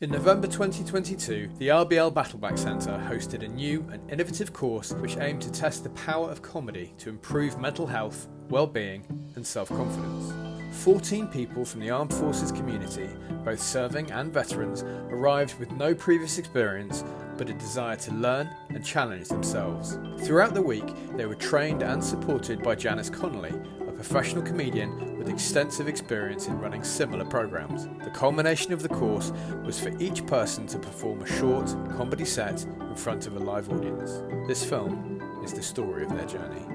In November 2022, the RBL Battleback Centre hosted a new and innovative course which aimed to test the power of comedy to improve mental health, well-being and self-confidence. 14 people from the armed forces community, both serving and veterans, arrived with no previous experience but a desire to learn and challenge themselves. Throughout the week, they were trained and supported by Janice Connolly, a professional comedian with extensive experience in running similar programmes. The culmination of the course was for each person to perform a short comedy set in front of a live audience. This film is the story of their journey.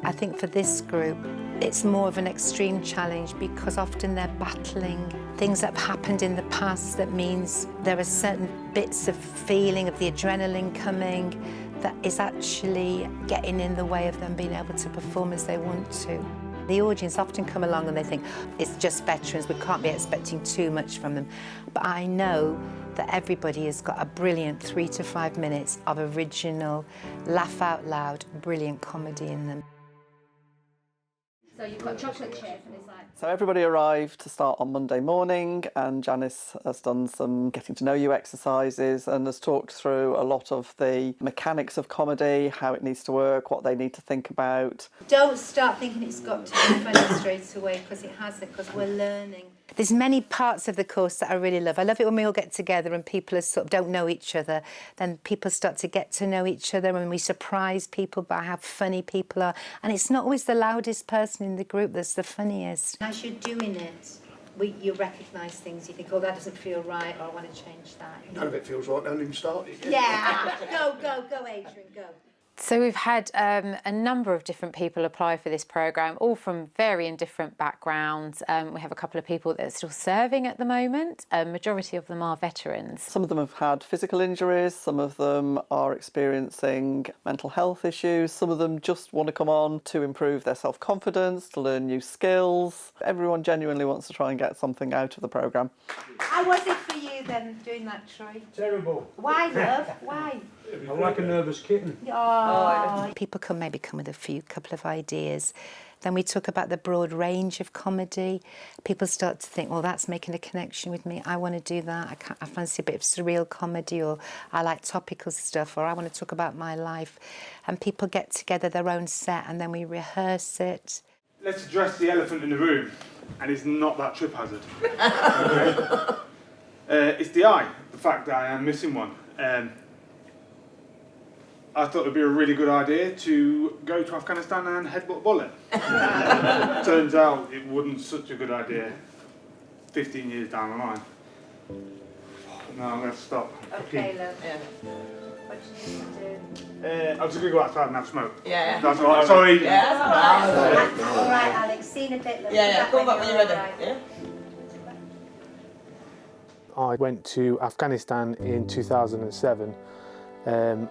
I think for this group, it's more of an extreme challenge because often they're battling things that have happened in the past that means there are certain bits of feeling of the adrenaline coming that is actually getting in the way of them being able to perform as they want to. The audience often come along and they think, it's just veterans, we can't be expecting too much from them. But I know that everybody has got a brilliant 3 to 5 minutes of original, laugh out loud, brilliant comedy in them. So you've got chocolate chip and it's like... So everybody arrived to start on Monday morning, and Janice has done some getting to know you exercises and has talked through a lot of the mechanics of comedy, how it needs to work, what they need to think about. Don't start thinking it's got to be funny straight away, because it hasn't, because we're learning. There's many parts of the course that I really love. I love it when we all get together and people sort of don't know each other. Then people start to get to know each other and we surprise people by how funny people are. And it's not always the loudest person in the group that's the funniest. As you're doing it, you recognise things. You think, oh, that doesn't feel right, or I want to change that. None of it feels right, don't even start it. Yeah, go, Adrian, go. So we've had a number of different people apply for this programme, all from varying different backgrounds. We have a couple of people that are still serving at the moment. A majority of them are veterans. Some of them have had physical injuries, some of them are experiencing mental health issues, some of them just want to come on to improve their self-confidence, to learn new skills. Everyone genuinely wants to try and get something out of the programme. How was it for you then, doing that, Troy? Terrible. Why, love? Why? I'm like a nervous kitten. Oh. People come with a couple of ideas. Then we talk about the broad range of comedy. People start to think, well, that's making a connection with me. I want to do that. I fancy a bit of surreal comedy, or I like topical stuff, or I want to talk about my life. And people get together their own set and then we rehearse it. Let's address the elephant in the room, and it's not that trip hazard. Okay? It's the eye, the fact that I am missing one. I thought it would be a really good idea to go to Afghanistan and headbutt a bullet. Turns out it wasn't such a good idea 15 years down the line. No, I'm going to stop. Okay, love. Yeah. What do you need to do? I was just going to go outside and have a smoke. Yeah. That's all right. Sorry. Yeah, that's all right. All right, Alex. See you in a bit, love. Yeah, come back when you're ready. Right. Yeah. I went to Afghanistan in 2007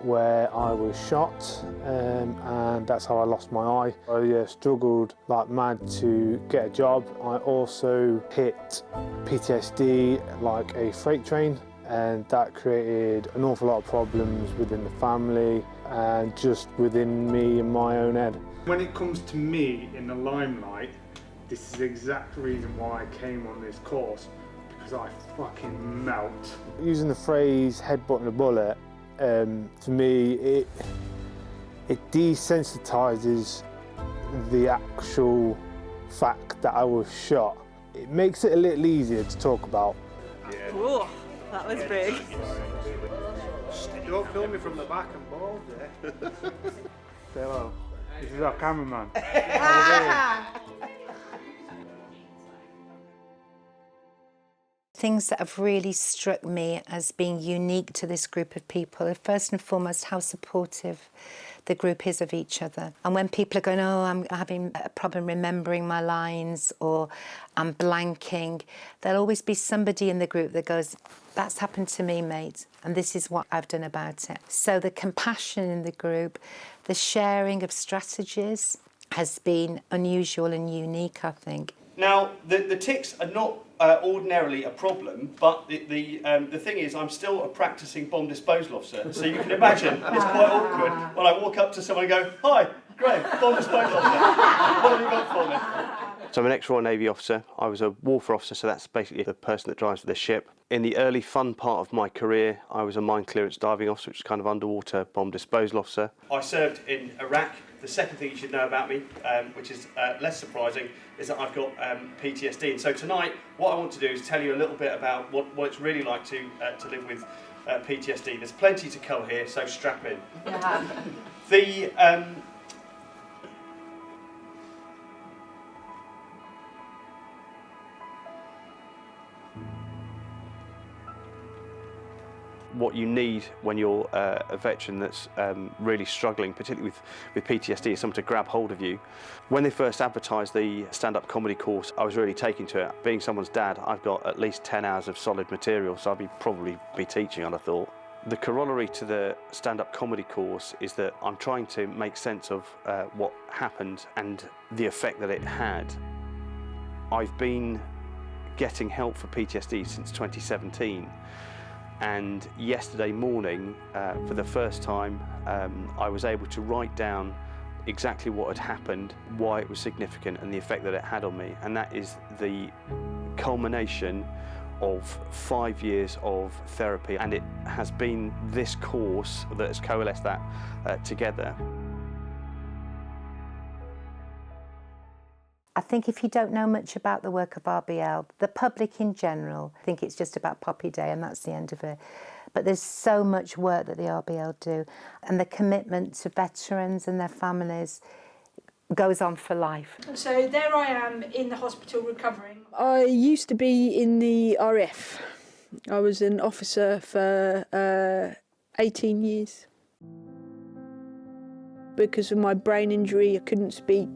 where I was shot and that's how I lost my eye. I struggled like mad to get a job. I also hit PTSD like a freight train, and that created an awful lot of problems within the family and just within me and my own head. When it comes to me in the limelight, this is the exact reason why I came on this course, because I fucking melt. Using the phrase headbutting a bullet, for me it desensitizes the actual fact that I was shot. It makes it a little easier to talk about. Yeah. Whoa, that was big. Don't film me from the back and balls, yeah. Say hello. This is our cameraman. Things that have really struck me as being unique to this group of people are first and foremost how supportive the group is of each other. And when people are going, oh, I'm having a problem remembering my lines, or I'm blanking, there'll always be somebody in the group that goes, that's happened to me, mate, and this is what I've done about it. So the compassion in the group, the sharing of strategies has been unusual and unique, I think. Now, the tics are not ordinarily a problem, but the thing is, I'm still a practising bomb disposal officer, so you can imagine it's quite awkward when I walk up to someone and go, hi, Graham, bomb disposal officer, what have you got for me? So I'm an ex-Royal Navy officer. I was a warfare officer, so that's basically the person that drives the ship. In the early fun part of my career, I was a mine clearance diving officer, which is kind of underwater bomb disposal officer. I served in Iraq. The second thing you should know about me, which is less surprising, is that I've got PTSD. And so tonight, what I want to do is tell you a little bit about what it's really like to live with PTSD. There's plenty to cover here, so strap in. Yeah. What you need when you're a veteran that's really struggling, particularly with PTSD, is someone to grab hold of you. When they first advertised the stand-up comedy course, I was really taken to it. Being someone's dad, I've got at least 10 hours of solid material, so I'd probably be teaching, I'd have thought. The corollary to the stand-up comedy course is that I'm trying to make sense of what happened and the effect that it had. I've been getting help for PTSD since 2017. And yesterday morning, for the first time, I was able to write down exactly what had happened, why it was significant, and the effect that it had on me. And that is the culmination of 5 years of therapy. And it has been this course that has coalesced that together. I think if you don't know much about the work of RBL, the public in general think it's just about Poppy Day and that's the end of it. But there's so much work that the RBL do, and the commitment to veterans and their families goes on for life. So there I am in the hospital recovering. I used to be in the RF. I was an officer for 18 years. Because of my brain injury, I couldn't speak.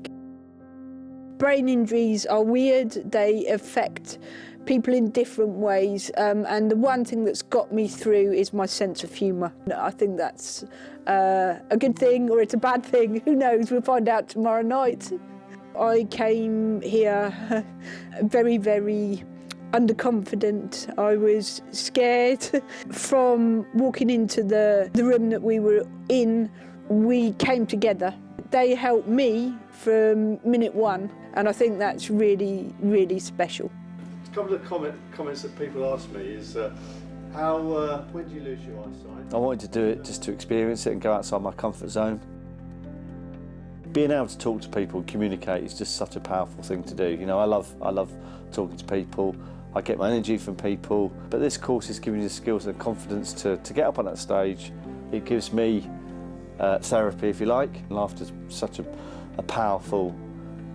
Brain injuries are weird, they affect people in different ways, and the one thing that's got me through is my sense of humour. I think that's a good thing, or it's a bad thing, who knows, we'll find out tomorrow night. I came here very, very underconfident. I was scared. From walking into the room that we were in, we came together. They helped me from minute one, and I think that's really, really special. A couple of comments that people ask me is, when do you lose your eyesight? I wanted to do it just to experience it and go outside my comfort zone. Being able to talk to people and communicate is just such a powerful thing to do. You know, I love talking to people. I get my energy from people, but this course is giving you the skills and the confidence to get up on that stage. It gives me therapy, if you like. Laughter's such a powerful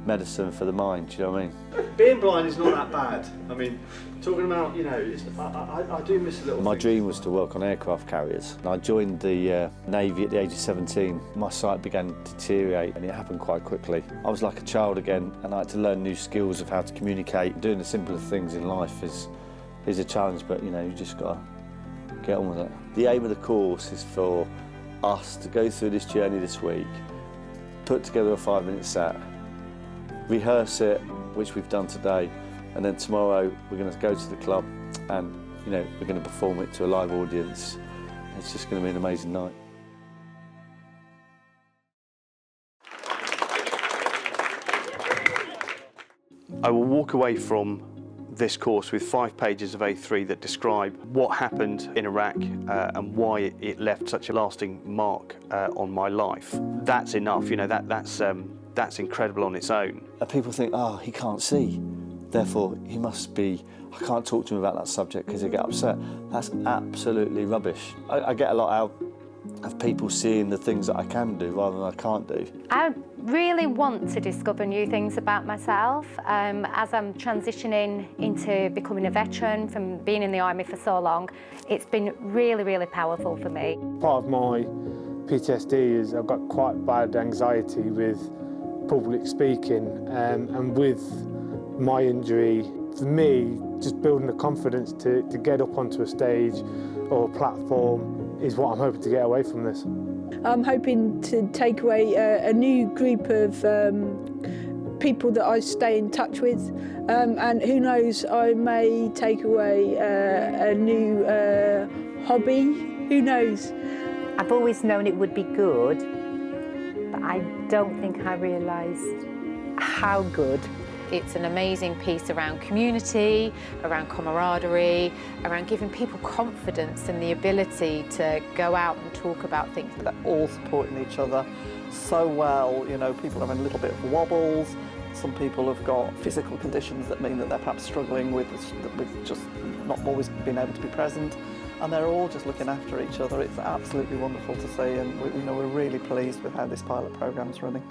medicine for the mind, do you know what I mean? Being blind is not that bad. I mean, talking about, you know, I do miss a little. My dream was to work on aircraft carriers. I joined the Navy at the age of 17. My sight began to deteriorate and it happened quite quickly. I was like a child again, and I had to learn new skills of how to communicate. Doing the simpler things in life is a challenge, but you know, you just got to get on with it. The aim of the course is for us to go through this journey this week, put together a 5-minute set, rehearse it, which we've done today, and then tomorrow we're going to go to the club and, you know, we're going to perform it to a live audience. It's just going to be an amazing night. I will walk away from this course with 5 pages of A3 that describe what happened in Iraq and why it left such a lasting mark on my life. That's enough, you know, that's incredible on its own. People think, oh, he can't see, therefore he must be, I can't talk to him about that subject because he'll get upset. That's absolutely rubbish. I get a lot out of people seeing the things that I can do rather than I can't do. I really want to discover new things about myself as I'm transitioning into becoming a veteran from being in the army for so long. It's been really, really powerful for me. Part of my PTSD is I've got quite bad anxiety with public speaking, and with my injury, for me, just building the confidence to get up onto a stage or a platform is what I'm hoping to get away from this. I'm hoping to take away a new group of people that I stay in touch with, and who knows, I may take away a new hobby, who knows. I've always known it would be good, but I don't think I realised how good It's an amazing piece around community, around camaraderie, around giving people confidence and the ability to go out and talk about things. They're all supporting each other so well. You know, people are having a little bit of wobbles. Some people have got physical conditions that mean that they're perhaps struggling with just not always being able to be present. And they're all just looking after each other. It's absolutely wonderful to see, and we're really pleased with how this pilot programme's running.